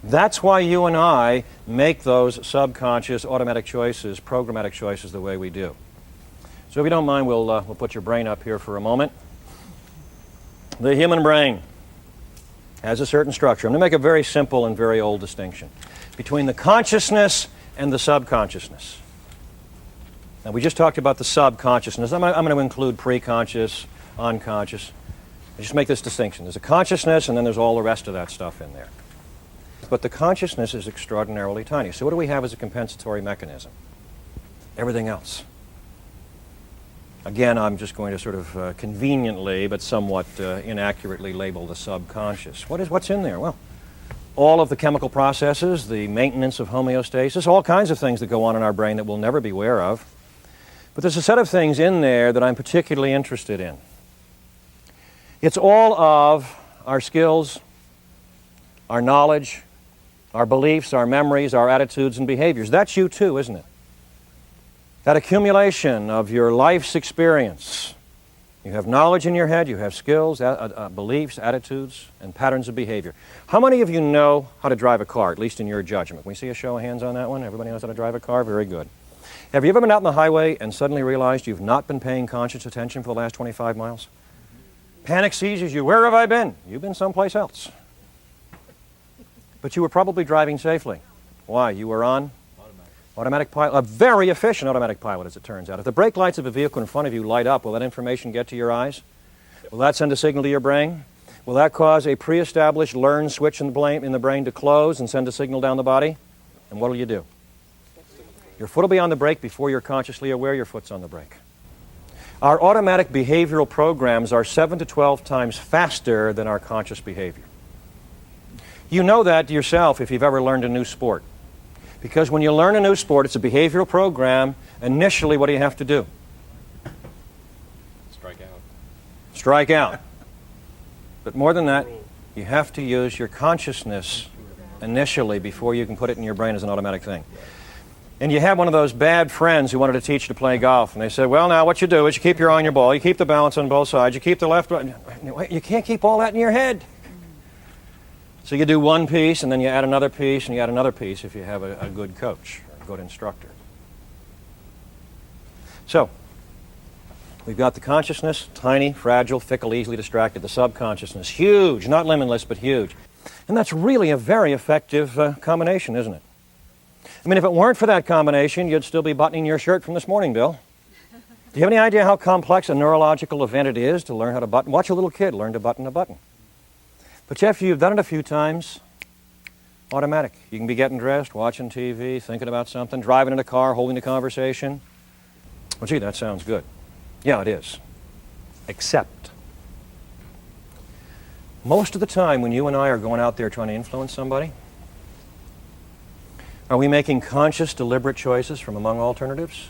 that's why you and I make those subconscious automatic choices, programmatic choices the way we do. So if you don't mind, we'll put your brain up here for a moment. The human brain has a certain structure. I'm going to make a very simple and very old distinction between the consciousness and the subconsciousness. Now, we just talked about the subconsciousness. I'm going to include preconscious, unconscious. I just make this distinction. There's a consciousness, and then there's all the rest of that stuff in there. But the consciousness is extraordinarily tiny. So what do we have as a compensatory mechanism? Everything else. Again, I'm just going to sort of conveniently but somewhat inaccurately label the subconscious. What's in there? Well, all of the chemical processes, the maintenance of homeostasis, all kinds of things that go on in our brain that we'll never be aware of. But there's a set of things in there that I'm particularly interested in. It's all of our skills, our knowledge, our beliefs, our memories, our attitudes and behaviors. That's you too, isn't it? that accumulation of your life's experience. You have knowledge in your head, you have skills, beliefs, attitudes, and patterns of behavior. How many of you know how to drive a car, at least in your judgment? Can we see a show of hands on that one? Everybody knows how to drive a car? Very good. Have you ever been out on the highway and suddenly realized you've not been paying conscious attention for the last 25 miles? Panic seizes you. Where have I been? You've been someplace else. But you were probably driving safely. Why? You were on? Automatic pilot. A very efficient automatic pilot, as it turns out. If the brake lights of a vehicle in front of you light up, will that information get to your eyes? Will that send a signal to your brain? Will that cause a pre-established learned switch in the brain to close and send a signal down the body? And what will you do? Your foot will be on the brake before you're consciously aware your foot's on the brake. Our automatic behavioral programs are 7 to 12 times faster than our conscious behavior. You know that yourself if you've ever learned a new sport. Because when you learn a new sport, it's a behavioral program. Initially, what do you have to do? Strike out. Strike out. But more than that, you have to use your consciousness initially before you can put it in your brain as an automatic thing. And you have one of those bad friends who wanted to teach you to play golf, and they said, well, now what you do is you keep your eye on your ball, you keep the balance on both sides, you keep the left, you can't keep all that in your head. So you do one piece, and then you add another piece, and you add another piece if you have a good coach or a good instructor. So, we've got the consciousness, tiny, fragile, fickle, easily distracted. The subconsciousness, huge, not limitless, but huge. And that's really a very effective combination, isn't it? I mean, if it weren't for that combination, you'd still be buttoning your shirt from this morning, Bill. Do you have any idea how complex a neurological event it is to learn how to button? Watch a little kid learn to button a button. But after you've done it a few times, automatic. You can be getting dressed, watching TV, thinking about something, driving in a car, holding a conversation. Well, gee, that sounds good. Yeah, it is. Except, most of the time when you and I are going out there trying to influence somebody, are we making conscious, deliberate choices from among alternatives?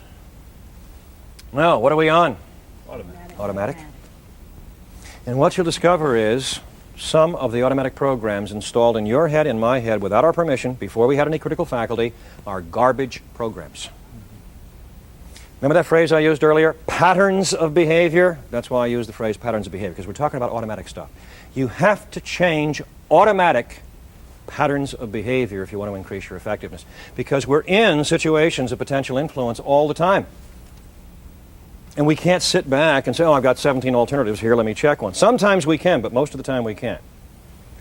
No. What are we on? Automatic. And what you'll discover is some of the automatic programs installed in your head and my head without our permission, before we had any critical faculty, are garbage programs. Remember that phrase I used earlier? Patterns of behavior? That's why I use the phrase patterns of behavior, because we're talking about automatic stuff. You have to change automatic patterns of behavior if you want to increase your effectiveness, because we're in situations of potential influence all the time. And we can't sit back and say, oh, I've got 17 alternatives here, let me check one. Sometimes we can, but most of the time we can't.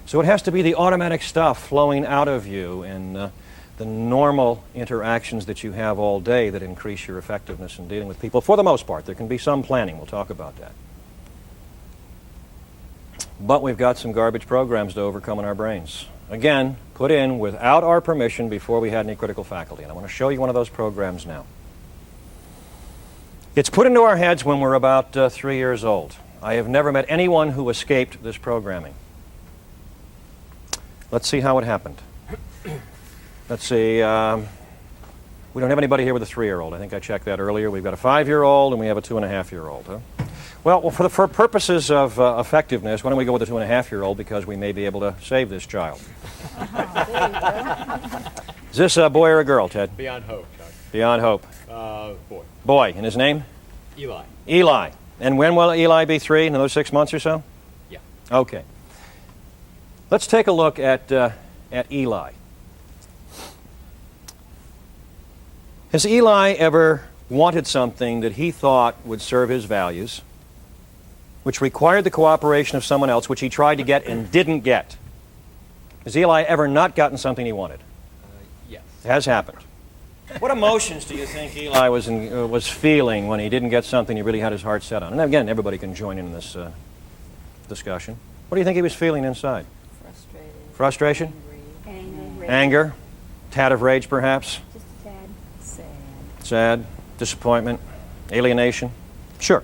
So it has to be the automatic stuff flowing out of you in the normal interactions that you have all day that increase your effectiveness in dealing with people. For the most part, there can be some planning. We'll talk about that. But we've got some garbage programs to overcome in our brains. Again, put in without our permission before we had any critical faculty. And I want to show you one of those programs now. It's put into our heads when we're about 3 years old. I have never met anyone who escaped this programming. Let's see how it happened. Let's see. We don't have anybody here with a 3-year-old. I think I checked that earlier. We've got a 5-year-old and we have a 2.5-year-old. Huh? Well, for purposes of effectiveness, why don't we go with a 2.5-year-old, because we may be able to save this child. Is this a boy or a girl, Ted? Beyond hope, Chuck. Beyond hope. Boy. Boy. And his name? Eli. Eli. And when will Eli be 3? Another 6 months or so? Yeah. Okay. Let's take a look at Eli. Has Eli ever wanted something that he thought would serve his values, which required the cooperation of someone else, which he tried to get and didn't get? Has Eli ever not gotten something he wanted? Yes. It has happened. What emotions do you think Eli was feeling when he didn't get something he really had his heart set on? And again, everybody can join in this discussion. What do you think he was feeling inside? Frustrated. Frustration? Angry. Anger? Tad of rage, perhaps? Just a tad. Sad. Sad? Disappointment? Alienation? Sure.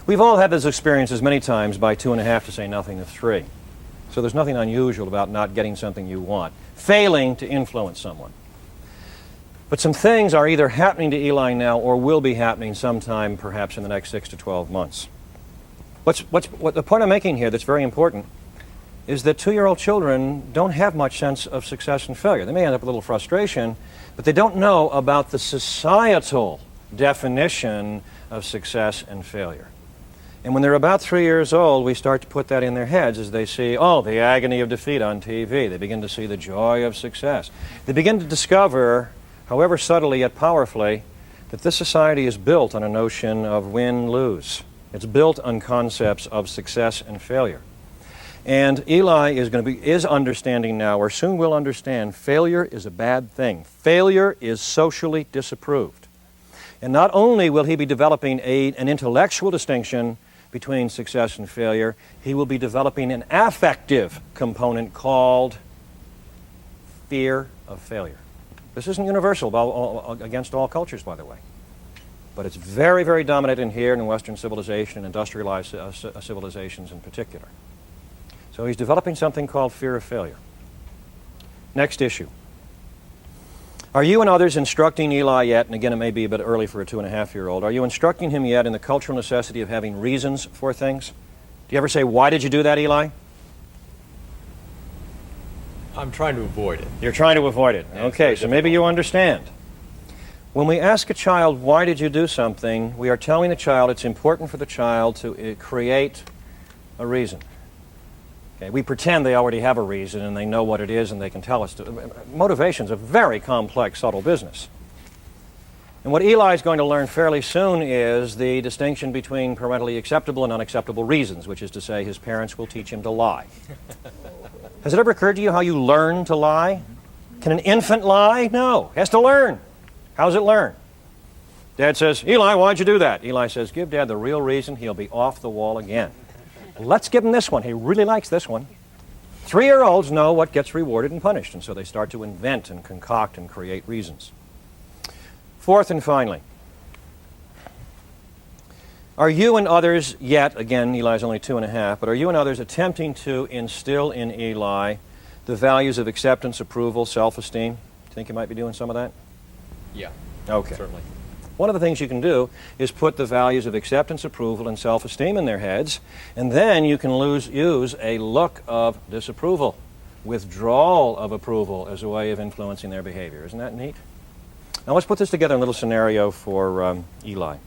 We've all had those experiences many times by 2.5, to say nothing of 3. So there's nothing unusual about not getting something you want, failing to influence someone. But some things are either happening to Eli now or will be happening sometime perhaps in the next 6 to 12 months. What the point I'm making here that's very important is that 2-year-old children don't have much sense of success and failure. They may end up with a little frustration, but they don't know about the societal definition of success and failure. And when they're about 3 years old, we start to put that in their heads as they see, oh, the agony of defeat on TV. They begin to see the joy of success. They begin to discover, however subtly yet powerfully, that this society is built on a notion of win-lose. It's built on concepts of success and failure. And Eli is understanding now, or soon will understand, failure is a bad thing. Failure is socially disapproved. And not only will he be developing an intellectual distinction between success and failure, he will be developing an affective component called fear of failure. This isn't universal against all cultures, by the way. But it's very, very dominant in here in Western civilization and industrialized civilizations in particular. So he's developing something called fear of failure. Next issue. Are you and others instructing Eli yet, and again it may be a bit early for a 2.5-year-old, are you instructing him yet in the cultural necessity of having reasons for things? Do you ever say, why did you do that, Eli? I'm trying to avoid it. You're trying to avoid it. Yeah, okay, so maybe you understand. When we ask a child, why did you do something, we are telling the child it's important for the child to create a reason. Okay, we pretend they already have a reason and they know what it is and they can tell us. Motivation is a very complex, subtle business. And what Eli is going to learn fairly soon is the distinction between parentally acceptable and unacceptable reasons, which is to say his parents will teach him to lie. Has it ever occurred to you how you learn to lie? Can an infant lie? No, he has to learn. How does it learn? Dad says, Eli, why'd you do that? Eli says, give Dad the real reason, he'll be off the wall again. Let's give him this one. He really likes this one. 3-year-olds know what gets rewarded and punished, and so they start to invent and concoct and create reasons. Fourth and finally, are you and others yet, again, Eli's only 2.5, but are you and others attempting to instill in Eli the values of acceptance, approval, self-esteem? Do you think you might be doing some of that? Yeah. Okay. Certainly. One of the things you can do is put the values of acceptance, approval, and self-esteem in their heads, and then you can use a look of disapproval, withdrawal of approval as a way of influencing their behavior. Isn't that neat? Now let's put this together in a little scenario for Eli.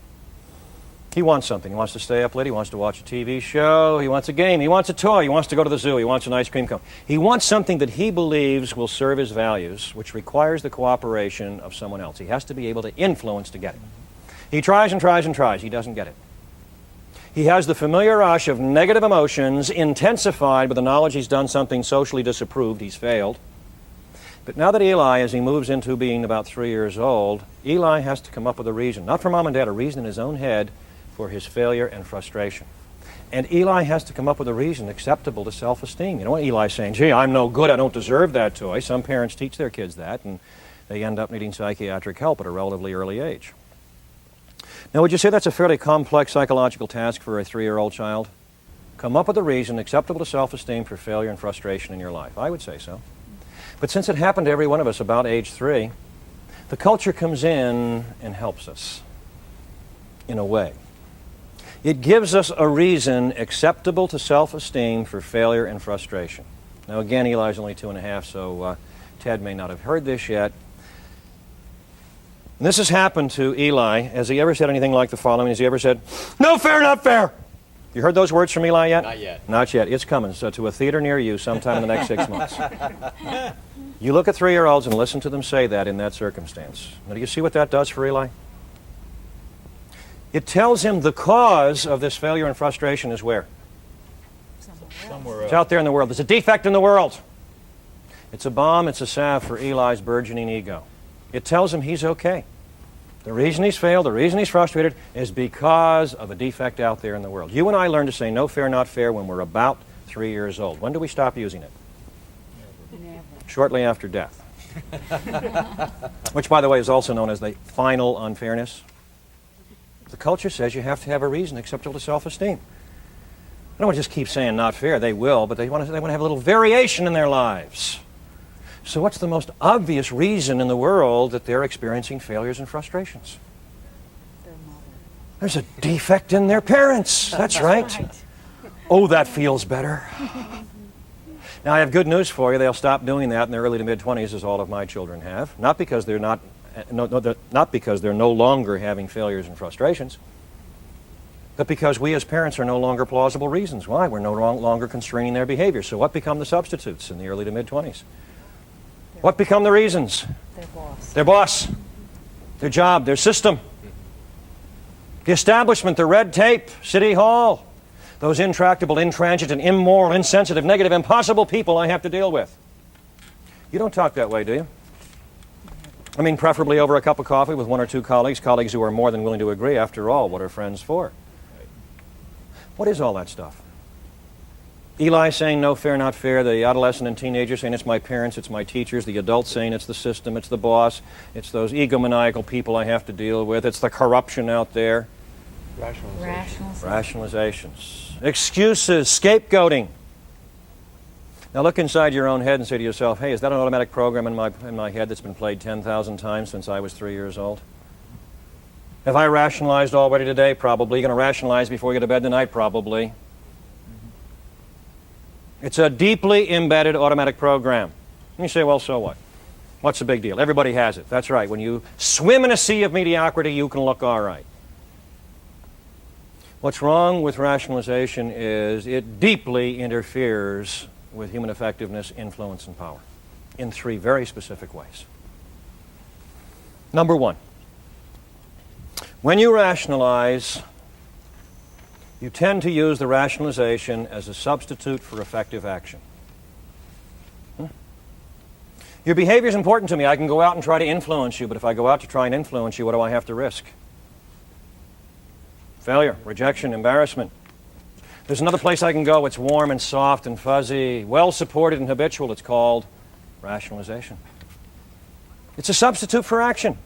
He wants something. He wants to stay up late. He wants to watch a TV show. He wants a game. He wants a toy. He wants to go to the zoo. He wants an ice cream cone. He wants something that he believes will serve his values, which requires the cooperation of someone else. He has to be able to influence to get it. He tries and tries and tries. He doesn't get it. He has the familiar rush of negative emotions intensified with the knowledge he's done something socially disapproved. He's failed. But now that Eli, as he moves into being about 3 years old, Eli has to come up with a reason, not for Mom and Dad, a reason in his own head for his failure and frustration. And Eli has to come up with a reason acceptable to self-esteem. You know what Eli's saying? Gee, I'm no good, I don't deserve that toy. Some parents teach their kids that, and they end up needing psychiatric help at a relatively early age. Now, would you say that's a fairly complex psychological task for a 3-year-old child? Come up with a reason acceptable to self-esteem for failure and frustration in your life. I would say so. But since it happened to every one of us about age 3, the culture comes in and helps us, in a way. It gives us a reason acceptable to self-esteem for failure and frustration. Now again, Eli's only 2.5, so Ted may not have heard this yet. And this has happened to Eli. Has he ever said anything like the following? Has he ever said, no fair, not fair? You heard those words from Eli yet? Not yet. Not yet. It's coming to a theater near you sometime in the next 6 months. You look at 3-year-olds and listen to them say that in that circumstance. Now, do you see what that does for Eli? It tells him the cause of this failure and frustration is where? Somewhere It's else. out there in the world. There's a defect in the world. It's a balm, it's a salve for Eli's burgeoning ego. It tells him he's okay. The reason he's failed, the reason he's frustrated is because of a defect out there in the world. You and I learn to say no fair, not fair when we're about 3 years old. When do we stop using it? Never. Shortly after death. Which, by the way, is also known as the final unfairness. The culture says you have to have a reason acceptable to self-esteem. I don't want to just keep saying not fair. They will, but they want to have a little variation in their lives. So what's the most obvious reason in the world that they're experiencing failures and frustrations? Their mother. There's a defect in their parents. That's right. Oh, that feels better. Now, I have good news for you. They'll stop doing that in their early to mid-20s, as all of my children have. Not because they're not not because they're no longer having failures and frustrations, but because we as parents are no longer plausible reasons why. We're no longer constraining their behavior. So what become the substitutes in the early to mid-20s? What become the reasons? Their boss. Their boss, their job, their system, the establishment, the red tape, City Hall, those intractable, intransigent, immoral, insensitive, negative, impossible people I have to deal with. You don't talk that way, do you? I mean, preferably over a cup of coffee with one or two colleagues who are more than willing to agree. After all, what are friends for? What is all that stuff? Eli saying no fair, not fair, the adolescent and teenager saying it's my parents, it's my teachers, the adult saying it's the system, it's the boss, it's those egomaniacal people I have to deal with, it's the corruption out there. Rationalizations. Excuses, scapegoating. Now look inside your own head and say to yourself, hey, is that an automatic program in my head that's been played 10,000 times since I was 3 years old? Have I rationalized already today? Probably. You're going to rationalize before you go to bed tonight? Probably. It's a deeply embedded automatic program. And you say, well, so what? What's the big deal? Everybody has it. That's right. When you swim in a sea of mediocrity, you can look all right. What's wrong with rationalization is it deeply interferes with human effectiveness, influence, and power in 3 very specific ways. Number 1, when you rationalize, you tend to use the rationalization as a substitute for effective action. Your behavior is important to me. I can go out and try to influence you, but if I go out to try and influence you, what do I have to risk? Failure, rejection, embarrassment. There's another place I can go. It's warm and soft and fuzzy, well-supported and habitual. It's called rationalization. It's a substitute for action.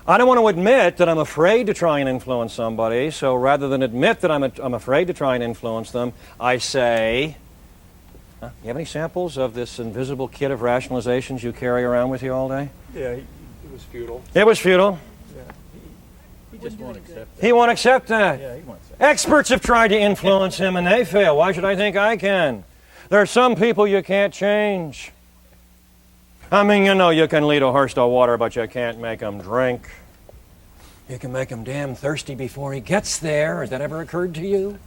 I don't want to admit that I'm afraid to try and influence somebody, so rather than admit that I'm afraid to try and influence them, I say, you have any samples of this invisible kit of rationalizations you carry around with you all day? Yeah, it was futile. It was futile. Yeah, he just won't accept that. He won't accept that. Yeah, he won't accept Experts have tried to influence him and they fail. Why should I think I can? There are some people you can't change. I mean, you know, you can lead a horse to water, but you can't make him drink. You can make him damn thirsty before he gets there. Has that ever occurred to you?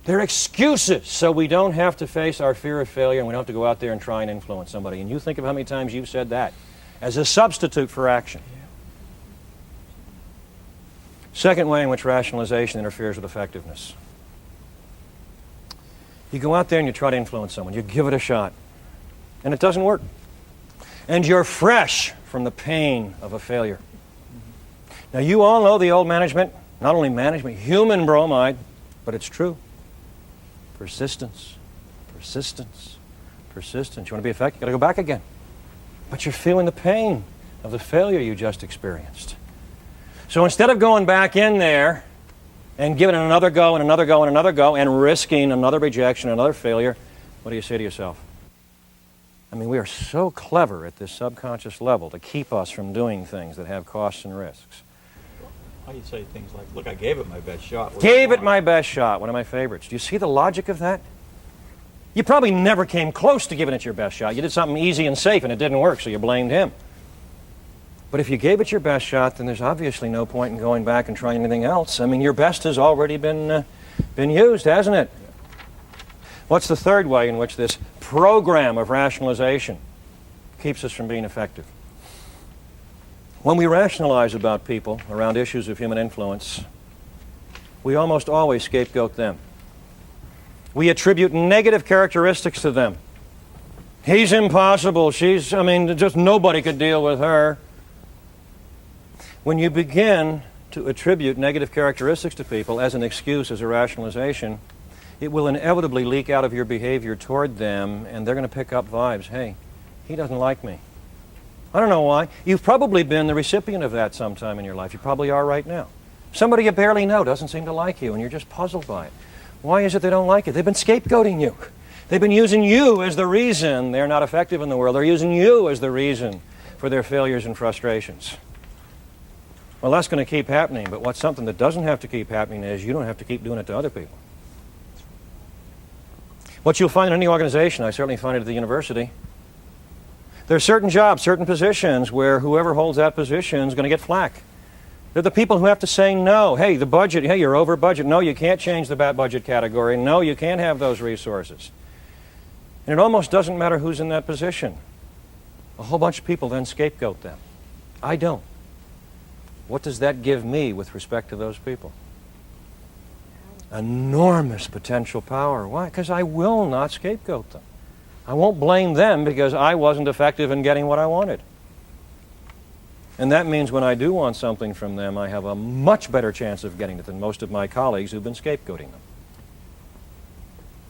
They're excuses, so we don't have to face our fear of failure and we don't have to go out there and try and influence somebody. And you think of how many times you've said that as a substitute for action. Second way in which rationalization interferes with effectiveness. You go out there and you try to influence someone. You give it a shot. And it doesn't work. And you're fresh from the pain of a failure. Now, you all know the old management, not only management, human bromide, but it's true. Persistence, persistence, persistence. You want to be effective? You've got to go back again. But you're feeling the pain of the failure you just experienced. So instead of going back in there and giving it another go and another go and another go and risking another rejection, another failure, what do you say to yourself? I mean, we are so clever at this subconscious level to keep us from doing things that have costs and risks. How do you say things like, look, I gave it my best shot. Gave it my best shot, one of my favorites. Do you see the logic of that? You probably never came close to giving it your best shot. You did something easy and safe and it didn't work, so you blamed him. But if you gave it your best shot, then there's obviously no point in going back and trying anything else. I mean, your best has already been used, hasn't it? What's the third way in which this program of rationalization keeps us from being effective? When we rationalize about people around issues of human influence, we almost always scapegoat them. We attribute negative characteristics to them. He's impossible. Just nobody could deal with her. When you begin to attribute negative characteristics to people as an excuse, as a rationalization, it will inevitably leak out of your behavior toward them, and they're going to pick up vibes. Hey, he doesn't like me. I don't know why. You've probably been the recipient of that sometime in your life. You probably are right now. Somebody you barely know doesn't seem to like you, and you're just puzzled by it. Why is it they don't like it? They've been scapegoating you. They've been using you as the reason they're not effective in the world. They're using you as the reason for their failures and frustrations. Well, that's going to keep happening, but what's something that doesn't have to keep happening is you don't have to keep doing it to other people. What you'll find in any organization, I certainly find it at the university, There are certain jobs, certain positions where whoever holds that position is going to get flack. They're the people who have to say no. Hey, the budget, hey, you're over budget. No, you can't change the budget category. No, you can't have those resources. And it almost doesn't matter who's in that position. A whole bunch of people then scapegoat them. I don't. What does that give me with respect to those people? Enormous potential power. Why? Because I will not scapegoat them. I won't blame them because I wasn't effective in getting what I wanted. And that means when I do want something from them, I have a much better chance of getting it than most of my colleagues who've been scapegoating them.